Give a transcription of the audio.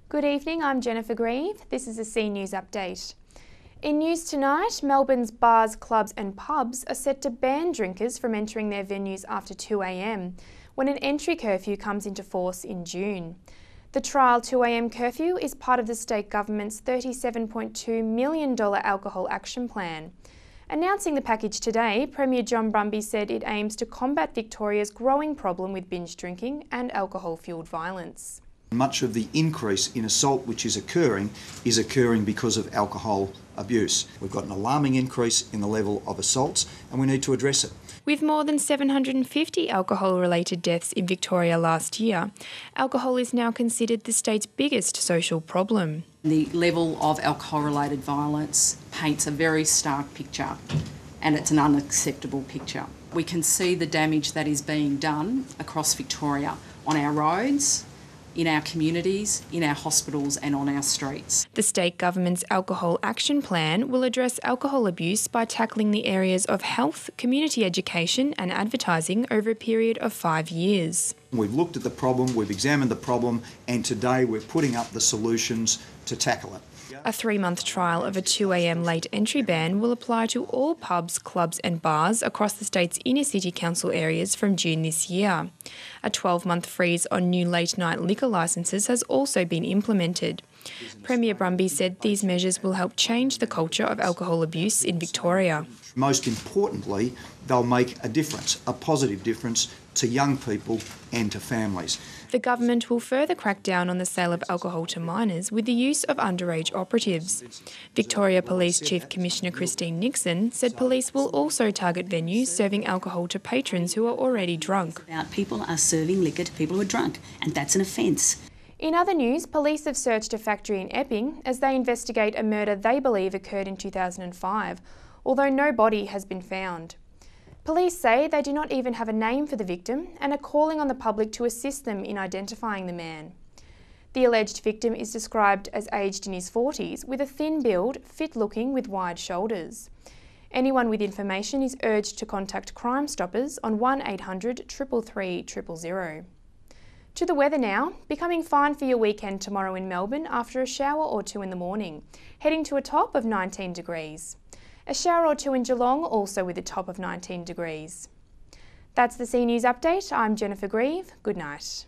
Good evening, I'm Jennifer Grieve. This is a C News update. In news tonight, Melbourne's bars, clubs and pubs are set to ban drinkers from entering their venues after 2 a.m, when an entry curfew comes into force in June. The trial 2 a.m. curfew is part of the state government's $37.2 million alcohol action plan. Announcing the package today, Premier John Brumby said it aims to combat Victoria's growing problem with binge drinking and alcohol-fuelled violence. Much of the increase in assault which is occurring because of alcohol abuse. We've got an alarming increase in the level of assaults and we need to address it. With more than 750 alcohol-related deaths in Victoria last year, alcohol is now considered the state's biggest social problem. The level of alcohol-related violence paints a very stark picture, and it's an unacceptable picture. We can see the damage that is being done across Victoria on our roads, in our communities, in our hospitals and on our streets. The state government's Alcohol Action Plan will address alcohol abuse by tackling the areas of health, community education and advertising over a period of 5 years. We've looked at the problem, we've examined the problem, and today we're putting up the solutions to tackle it. A 3-month trial of a 2 a.m. late entry ban will apply to all pubs, clubs and bars across the state's inner city council areas from June this year. A 12-month freeze on new late-night liquor licences has also been implemented. Premier Brumby said these measures will help change the culture of alcohol abuse in Victoria. Most importantly, they'll make a difference, a positive difference to young people and to families. The government will further crack down on the sale of alcohol to minors with the use of underage operatives. Victoria Police Chief Commissioner Christine Nixon said police will also target venues serving alcohol to patrons who are already drunk. People are serving liquor to people who are drunk, and that's an offence. In other news, police have searched a factory in Epping as they investigate a murder they believe occurred in 2005, although no body has been found. Police say they do not even have a name for the victim and are calling on the public to assist them in identifying the man. The alleged victim is described as aged in his 40s with a thin build, fit-looking with wide shoulders. Anyone with information is urged to contact Crime Stoppers on 1800 333 000. To the weather now, becoming fine for your weekend tomorrow in Melbourne after a shower or two in the morning, heading to a top of 19 degrees. A shower or two in Geelong, also with a top of 19 degrees. That's the C News update. I'm Jennifer Grieve. Good night.